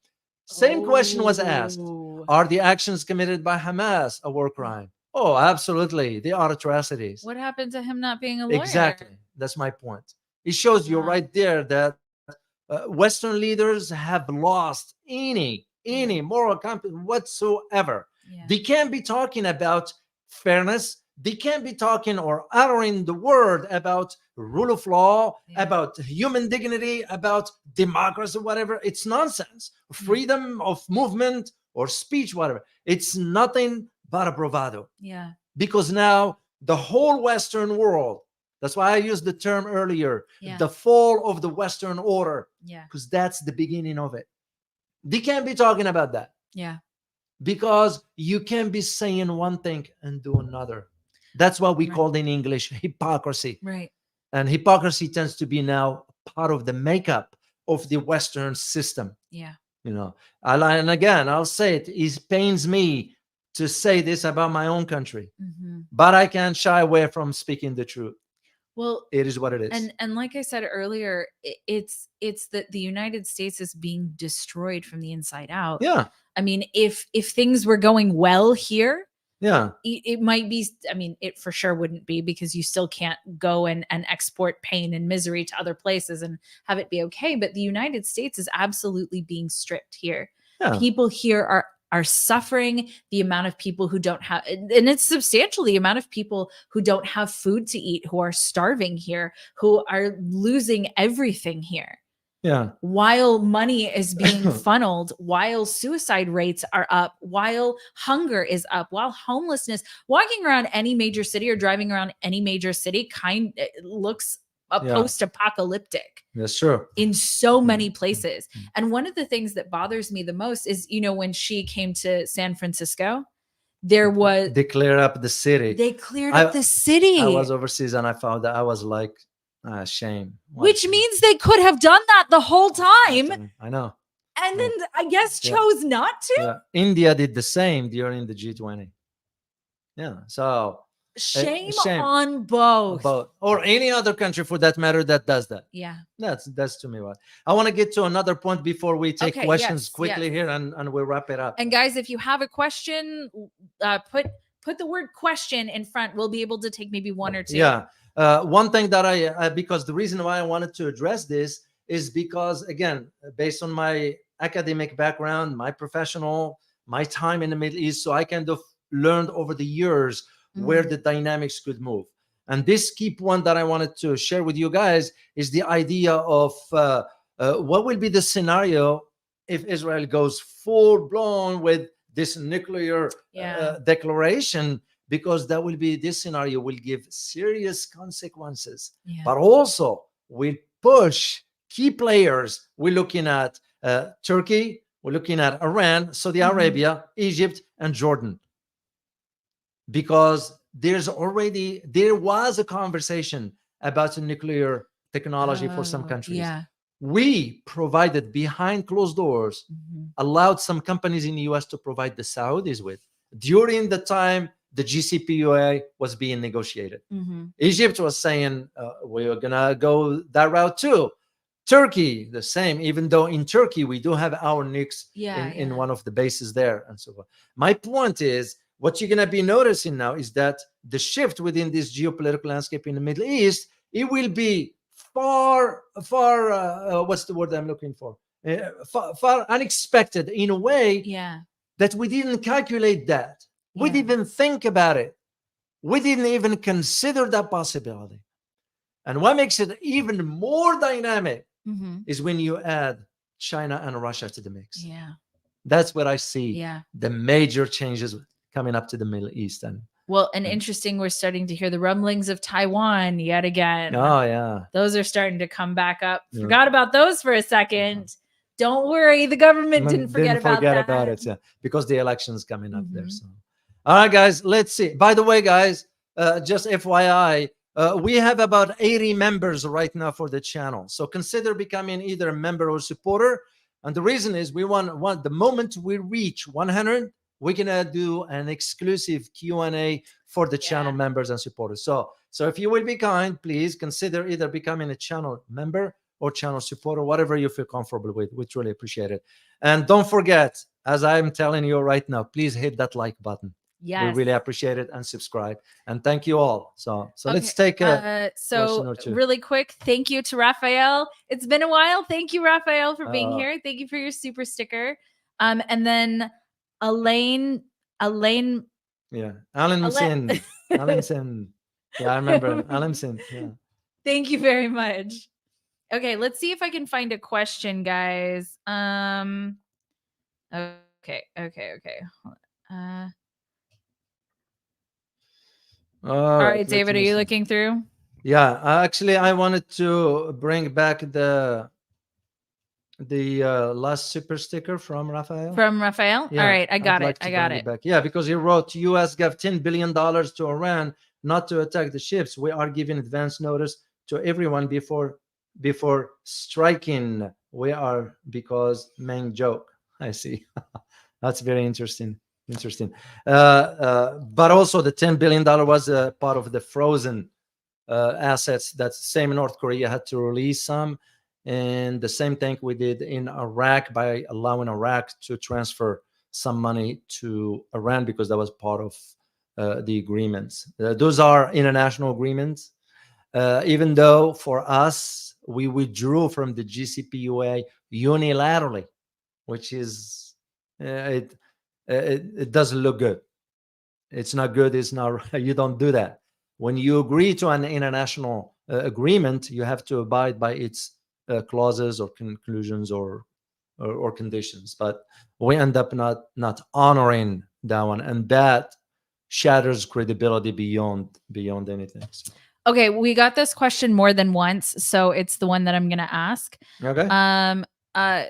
Same question was asked. Oh. Are the actions committed by Hamas a war crime? Oh, absolutely. They are atrocities. What happened to him not being a lawyer? Exactly. That's my point. It shows you right there that Western leaders have lost any moral compass whatsoever. Yeah. They can't be talking about fairness. They can't be talking or uttering the word about rule of law, about human dignity, about democracy, whatever. It's nonsense. Freedom of movement or speech, whatever. It's nothing but a bravado. Yeah. Because now the whole Western world, that's why I used the term earlier, the fall of the Western order. Yeah. Because that's the beginning of it. They can't be talking about that. Yeah. Because you can't be saying one thing and do another. That's what we call in English hypocrisy. Right. And hypocrisy tends to be now part of the makeup of the Western system. Yeah. And again, I'll say it. It pains me to say this about my own country, but I can't shy away from speaking the truth. Well, it is what it is. and like I said earlier, it's that the United States is being destroyed from the inside out. Yeah. I mean, if things were going well here, Yeah. it might be, I mean, it for sure wouldn't be, because you still can't go and export pain and misery to other places and have it be okay. But the United States is absolutely being stripped here. Yeah. People here are suffering. The amount of people who don't have, and it's substantial, the amount of people who don't have food to eat, who are starving here, who are losing everything here. Yeah. While money is being funneled, while suicide rates are up, while hunger is up, while homelessness, walking around any major city or driving around any major city looks post-apocalyptic. That's true. In so many places. And one of the things that bothers me the most is, when she came to San Francisco, there was They cleared up the city. They cleared up the city. I was overseas and I found that. I was like, shame. Which means they could have done that the whole time. I know. And then I guess chose not to. Yeah. India did the same during the G20. Yeah. So shame on both. Or any other country for that matter that does that. Yeah. That's to me what. I want to get to another point before we take questions quickly here and we'll wrap it up. And guys, if you have a question, put the word question in front. We'll be able to take maybe one or two. Yeah. One thing that because the reason why I wanted to address this is because, again, based on my academic background, my time in the Middle East, so I kind of learned over the years where the dynamics could move. And this key point that I wanted to share with you guys is the idea of what will be the scenario if Israel goes full blown with this nuclear declaration, because this scenario will give serious consequences, but also will push key players. We're looking at Turkey, we're looking at Iran, Saudi Arabia, Egypt, and Jordan. Because there was a conversation about nuclear technology for some countries. Yeah. We provided behind closed doors, allowed some companies in the US to provide the Saudis with during the time the GCPOA was being negotiated. Egypt was saying we're gonna go that route too. Turkey, the same, even though in Turkey we do have our nukes in one of the bases there and so on. My point is, what you're going to be noticing now is that the shift within this geopolitical landscape in the Middle East, it will be far, what's the word I'm looking for? Far unexpected in a way that we didn't calculate that. We didn't think about it. We didn't even consider that possibility. And what makes it even more dynamic is when you add China and Russia to the mix. Yeah. That's what I see. The major changes coming up to the Middle East. And interesting, we're starting to hear the rumblings of Taiwan yet again. Oh, yeah. Those are starting to come back up. Forgot about those for a second. Don't worry, the government didn't forget about it, because the election's coming up there. So, all right, guys, let's see. By the way, guys, just FYI, we have about 80 members right now for the channel. So consider becoming either a member or supporter. And the reason is we want the moment we reach 100, we're gonna do an exclusive Q&A for the channel members and supporters. So if you will be kind, please consider either becoming a channel member or channel supporter, whatever you feel comfortable with. We truly appreciate it. And don't forget, as I'm telling you right now, please hit that like button. We really appreciate it, and subscribe. And thank you all. So let's take a question or two. Really quick, thank you to Raphael. It's been a while. Thank you, Raphael, for being here. Thank you for your super sticker. And then Elaine. Yeah, Alanson. Alanson. Yeah, I remember Alanson. Yeah. Thank you very much. Okay, let's see if I can find a question, guys. Okay. All right, David, are you looking through? Yeah, actually, I wanted to bring back the last super sticker from Raphael. Yeah, all right, I got it. Back. Yeah, because he wrote, U.S. gave $10 billion to Iran not to attack the ships. We are giving advance notice to everyone before striking. We are, because main joke. I see. That's very interesting. But also the $10 billion was part of the frozen assets that same North Korea had to release some. And the same thing we did in Iraq by allowing Iraq to transfer some money to Iran because that was part of the agreements. Those are international agreements. Even though for us, we withdrew from the GCPOA unilaterally, which is, it doesn't look good. It's not good. It's not, you don't do that. When you agree to an international agreement, you have to abide by its clauses or conclusions or conditions. But we end up not honoring that one, and that shatters credibility beyond anything. So. Okay, we got this question more than once, so it's the one that I'm going to ask. Okay.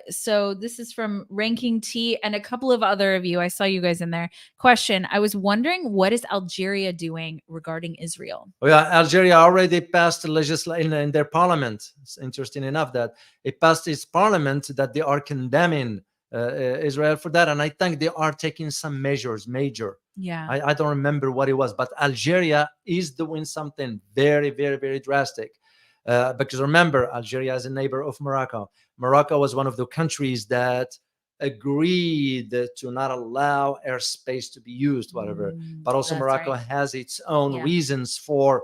So this is from Ranking T and a couple of other of you. I saw you guys in there. Question: I was wondering, what is Algeria doing regarding Israel? Oh, yeah, Algeria already passed legislation in their parliament. It's interesting enough that it passed its parliament that they are condemning Israel for that, and I think they are taking some measures, major. Yeah. I don't remember what it was, but Algeria is doing something very, very, very drastic. Because remember, Algeria is a neighbor of Morocco. Morocco was one of the countries that agreed to not allow airspace to be used, whatever. But also Morocco has its own reasons for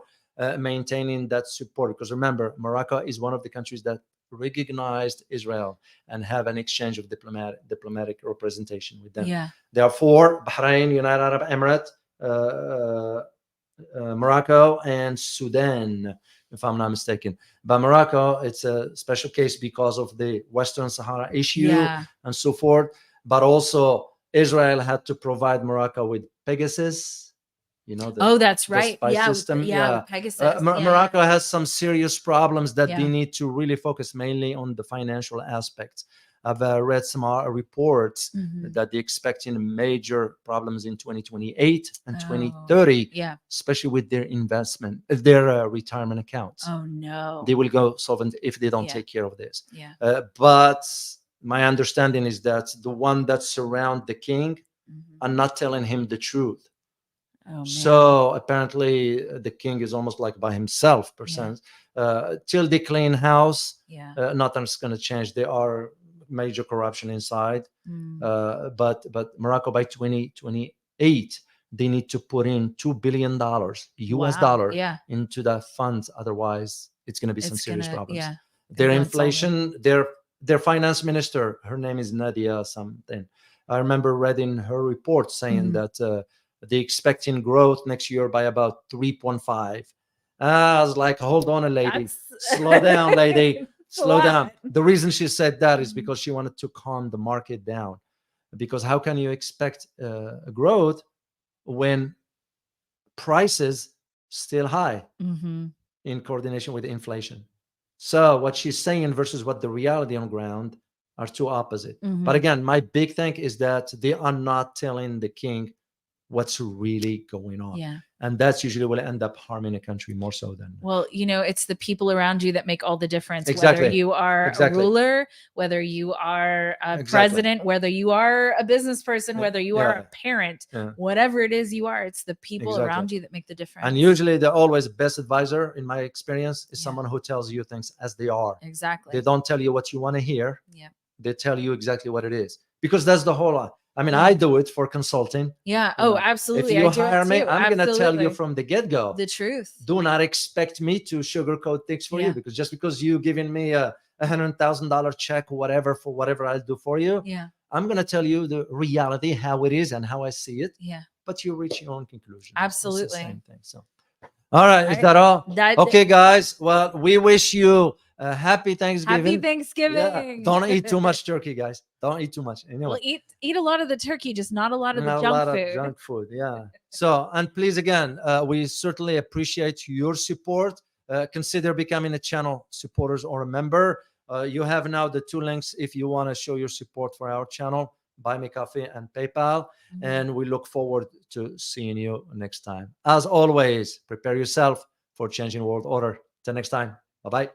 maintaining that support. Because remember, Morocco is one of the countries that recognized Israel and have an exchange of diplomatic representation with them. Yeah. Therefore, Bahrain, United Arab Emirates, Morocco, and Sudan, if I'm not mistaken. But Morocco, it's a special case because of the Western Sahara issue and so forth. But also, Israel had to provide Morocco with Pegasus. You know, that's right. System. With Pegasus. Morocco has some serious problems that they need to really focus mainly on the financial aspects. I've read some reports that they're expecting major problems in 2028 and 2030, especially with their investment, their retirement accounts. Oh, no. They will go solvent if they don't take care of this. Yeah. But my understanding is that the one that surround the king are not telling him the truth. Oh, so apparently the king is almost like by himself, till they clean house. Nothing's going to change. There are major corruption inside. But Morocco by 2028, they need to put in $2 billion US dollar into that fund. Otherwise, it's going to be some serious problems. Their inflation, their finance minister, her name is Nadia something. I remember reading her report saying that they're expecting growth next year by about 3.5. I was like, hold on, lady. Slow down, lady. Slow down. The reason she said that is because she wanted to calm the market down. Because how can you expect a growth when prices still high in coordination with inflation? So what she's saying versus what the reality on ground are two opposite. But again, my big thing is that they are not telling the king what's really going on. And that's usually will end up harming a country more so than. Well, it's the people around you that make all the difference. Exactly. Whether you are a ruler, whether you are a president, whether you are a business person, whether you are a parent, whatever it is you are, it's the people around you that make the difference. And usually the always best advisor, in my experience, is someone who tells you things as they are. Exactly. They don't tell you what you want to hear. They tell you exactly what it is. Because that's the whole lot. I mean, I do it for consulting. Oh, absolutely. If you hire me, I'm going to tell you from the get-go the truth. Do not expect me to sugarcoat things for you, because just because you've given me a $100,000 check, whatever, for whatever I'll do for you, I'm going to tell you the reality, how it is and how I see it. But you reach your own conclusion. Absolutely. It's the same thing. So, all right. Is that all? Okay, guys. Well, we wish you happy Thanksgiving. Happy Thanksgiving. Don't eat too much turkey, guys. Don't eat too much. Anyway. Well, eat a lot of the turkey, just not a lot of the junk food. So, and please, again, we certainly appreciate your support. Consider becoming a channel supporters or a member. You have now the two links if you want to show your support for our channel: Buy Me Coffee and PayPal. And we look forward to seeing you next time. As always, prepare yourself for changing world order. Till next time. Bye-bye.